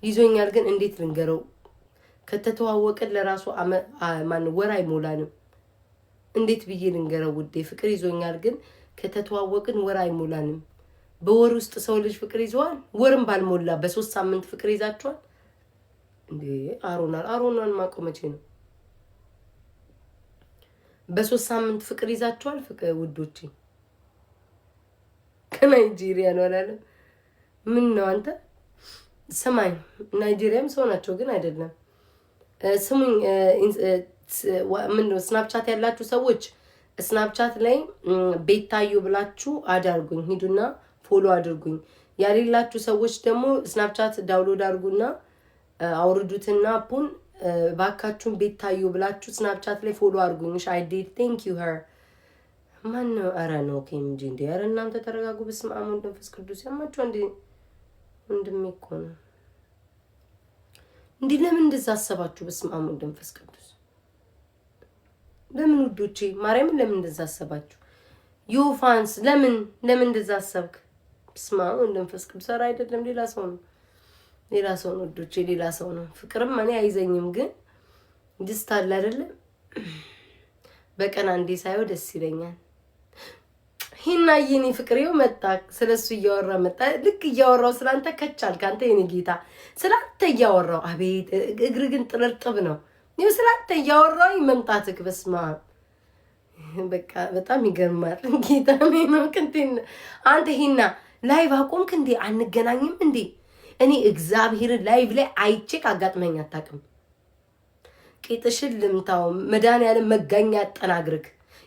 ይዞኛል ግን እንዴት ልንገረው? ከተተዋወቅን ለራሱ ማን ወር አይሞላንም። እንዴት ብዬ ልንገረው ውዴ? ፍቅር ይዞኛል ግን ከተተዋወቅን ወር አይሞላንም። በወር ውስጥ ሰው ልጅ ፍቅር ይዘዋል? ወርም ባልሞላ በ3 ሳምንት ፍቅር ይዛቸዋል እንዴ? አሮናን ማቆመቼ ነው። በ3 ሳምንት ፍቅር ይዛቸዋል ፍቅር ውዶቼ። ከናይጄሪያ ነው አላለም? ምን ነው አንተ ሰማኝ። ናይጄሪያም ሰው ናቸው ግን አይደለም። ስሙኝ ምን ነው ስናፕቻት ያላችሁ ሰዎች ስናፕቻት ላይ ቤታዩ ብላችሁ አዳርጉኝ፣ ሂዱና ፎሎ አድርጉኝ። ያሌላችሁ ሰዎች ደግሞ ስናፕቻት ዳውንሎድ አድርጉና አውርዱትና አፑን ባካችሁን ቤታዩ ብላችሁ ስናፕቻት ላይ ፎሎ አድርጉኝ። እሺ አይ ዲድ ቴንክ ዩ ሄር ማን ነው? ኧረ ነው ኬምጂ እንዴ! ኧረ እናንተ ተረጋጉ። በስመ አብ ወወልድ ወመንፈስ ቅዱስ ያማችሁ እንዴ! ወንድሜ እኮ ነው እንዴ! ለምን እንደዛ አሰባችሁ? በስመ አብ ወወልድ ወመንፈስ ቅዱስ ለምን ውዶቼ ማርያምን ለምን እንደዛ አሰባችሁ? ዩፋንስ ለምን እንደዛ አሰብክ? በስመ አብ ወወልድ ወመንፈስ ቅዱስ ኧረ አይደለም ሌላ ሰው ነው ውዶቼ ሌላ ሰው ነው። ፍቅርም እኔ አይዘኝም ግን ደስታ አለ አይደለም። በቀን አንዴ ሳይው ደስ ይለኛል። ሂና የኔ ፍቅሬው መጣ። ስለሱ እያወራ መጣ። ልክ እያወራው ስላንተ ከቻል ካንተ የኔ ጌታ ስላንተ እያወራው አቤት እግር ግን ጥርጥብ ነው። ይኸው ስላንተ እያወራው መምጣትክ በስማ በቃ በጣም ይገርማል። ጌታ ነው ክንቲን አንተ ሂና ላይቭ አቆምክ እንዴ? አንገናኝም እንዴ? እኔ እግዚአብሔር ላይቭ ላይ አይቼክ አጋጥመኝ አታውቅም። ቂጥሽን ልምታው መድኃኒዓለም መጋኛ ያጠናግርክ።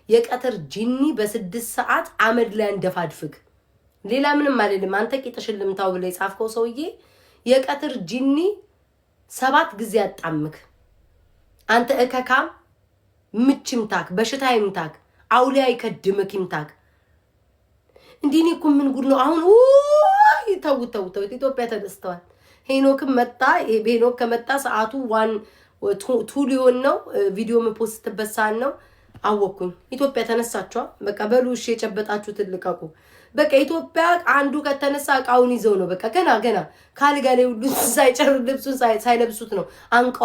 የቀትር ጂኒ በ6 ሰዓት አመድ ላይ እንደፋድፍክ። ሌላ ምንም አይደለም። አንተ ቂጥሽን ልምታው ብለ የጻፍከው ሰውዬ የቀትር ጂኒ 7 ጊዜ ያጣምክ። አንተ እከካም ምችምታክ በሽታ ይምታክ አውሊያ ይከድምክ ይምታክ። እንዲኔ እኮ ምን ጉድ ነው አሁን? ተው ኢትዮጵያ ተደስተዋል። ሄኖክም መጣ። ሄኖክ ከመጣ ሰዓቱ 1 ሊሆን ነው። ቪዲዮ መፖስትበት ሰዓት ነው። አወኩኝ ኢትዮጵያ ተነሳችኋ። በቃ በሉ እሺ የጨበጣችሁ ትልቀቁ። በቃ ኢትዮጵያ አንዱ ከተነሳ እቃውን ይዘው ነው በቃ ገና ካልጋ ላይ ሁሉ ሳይጨር ልብሱን ሳይለብሱት ነው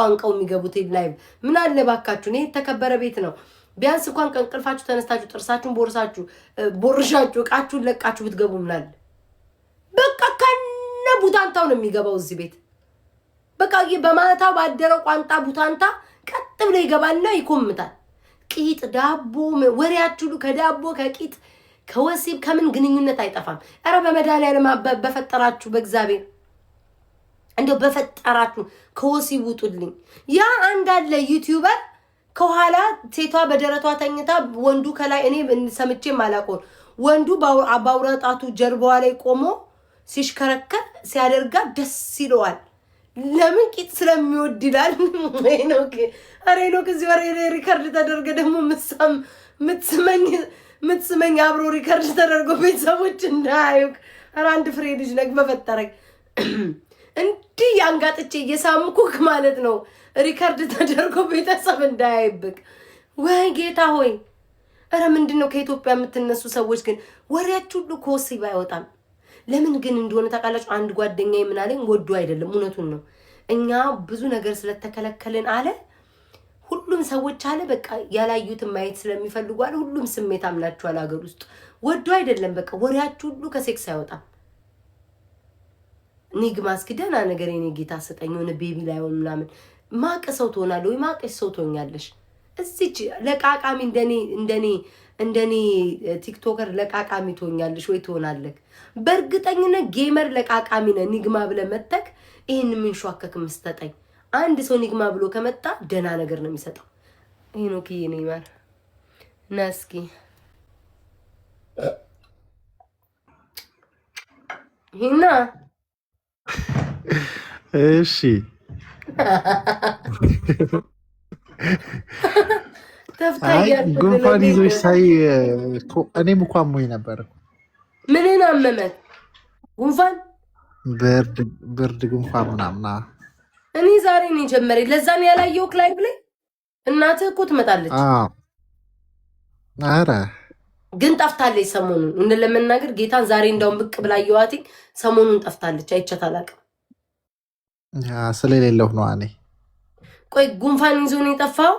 አንቀው የሚገቡት ላይቭ። ምን አለ ባካችሁ፣ ይሄ ተከበረ ቤት ነው። ቢያንስ እንኳን ከእንቅልፋችሁ ተነስታችሁ ጥርሳችሁን ቦርሻችሁ እቃችሁን ለቃችሁ ብትገቡ ምን አለ። በቃ ከነ ቡታንታው ነው የሚገባው እዚህ ቤት። በቃ በማታው ባደረው ቋንጣ ቡታንታ ቀጥ ብሎ ይገባልና ይኮምታል። ቂጥ ዳቦ ወሬያችሁ ከዳቦ ከቂጥ ከወሲብ ከምን ግንኙነት አይጠፋም። ኧረ በመድኃኒዓለም በፈጠራችሁ በእግዚአብሔር እንደው በፈጠራችሁ ከወሲብ ውጡልኝ። ያ አንዳለ ዩቲዩበር ከኋላ ሴቷ በደረቷ ተኝታ ወንዱ ከላይ እኔ ሰምቼ ማላቆን ወንዱ ባውራጣቱ ጀርባዋ ላይ ቆሞ ሲሽከረከር ሲያደርጋ ደስ ይለዋል። ለምን ቂጥ ስለሚወድ ይላል። ሄኖክ እዚህ ወሬ ሪከርድ ተደርገ ደግሞ ምትስመኝ አብሮ ሪከርድ ተደርጎ ቤተሰቦች እንዳያዩክ። ኧረ አንድ ፍሬ ልጅ ነግ በፈጠረኝ እንዲህ ያንጋጥቼ እየሳምኩክ ማለት ነው። ሪከርድ ተደርጎ ቤተሰብ እንዳያይብክ። ወይ ጌታ ሆይ! ኧረ ምንድነው ከኢትዮጵያ የምትነሱ ሰዎች ግን ወሬያችሁ ሁሉ ከወሲብ አይወጣም። ለምን ግን እንደሆነ ታውቃላችሁ? አንድ ጓደኛዬ ምን አለኝ፣ ወዶ አይደለም እውነቱን ነው። እኛ ብዙ ነገር ስለተከለከልን አለ ሁሉም ሰዎች አለ በቃ ያላዩትን ማየት ስለሚፈልጉ አለ ሁሉም ስሜት አምናችኋል። ሀገር ውስጥ ወዶ አይደለም በቃ ወሬያችሁ ሁሉ ከሴክስ አይወጣም። ኒግማ እስኪ ደህና ነገር የኔ ጌታ ሰጠኝ ሆነ ቤቢ ላይ ሆነ ምናምን ማቀ ሰው ትሆናለህ ወይ ማቀሽ ሰው ትሆኛለሽ። እዚች ለቃቃሚ እንደኔ ቲክቶከር ለቃቃሚ ትሆኛለሽ ወይ ትሆናለህ። በእርግጠኝነት ጌመር ለቃቃሚ ነህ። ኒግማ ብለህ መተክ ይሄን ምን ሸዋከክ መስጠጠኝ። አንድ ሰው ኒግማ ብሎ ከመጣ ደህና ነገር ነው የሚሰጠው። ሄኖክዬ ነው ይማር ናስኪ ሂና እሺ ጉንፋን ይዞሽ ሳይ እኔም እኮ አሞኝ ነበር። ምንን አመመን? ጉንፋን፣ ብርድ ጉንፋን ምናምን። እኔ ዛሬ ነው የጀመረኝ። ለዛ ነው ያላየሁት ላይቭ ላይ። እናትህ እኮ ትመጣለች። ኧረ ግን ጠፍታለች ሰሞኑን። ለመናገር ጌታን ዛሬ እንዳውም ብቅ ብላ የዋትኝ ሰሞኑን ጠፍታለች። አይቻት አላውቅም። ስለሌለሁ ነው እኔ። ቆይ ጉንፋን ይዞ ነው የጠፋው?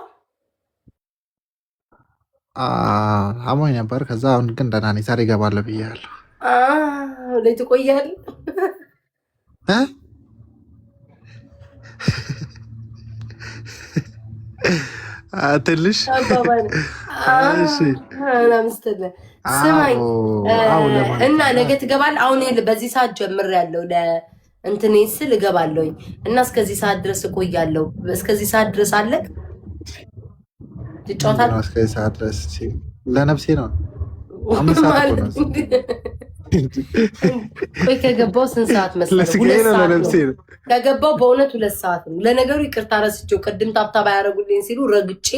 አሞኝ ነበር። ከዛ አሁን ግን ደህና ነኝ። ዛሬ እገባለሁ ብያለሁ። ላይ ትቆያለህ? ትንሽ ስማኝ እና ነገ ትገባለህ? አሁን በዚህ ሰዓት ጀምሬያለሁ እንትን ስል እገባለሁኝ እና እስከዚህ ሰዓት ድረስ እቆያለሁ። እስከዚህ ሰዓት ድረስ አለቅ ትጫወታለህ? እስከዚህ ሰዓት ድረስ ለነፍሴ ነው። 5 ሰዓት ነው። ቆይ ከገባው ስንት ሰዓት መሰለህ? 2 ሰዓት ነው ከገባው። በእውነት 2 ሰዓት ነው። ለነገሩ ይቅርታ ረስቼው ቅድም ታብታብ ያደረጉልኝ ሲሉ ረግጬ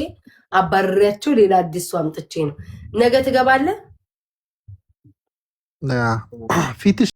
አባረሪያቸው ሌላ አዲስ ሰው አምጥቼ ነው። ነገ ትገባለህ? ፊትሽ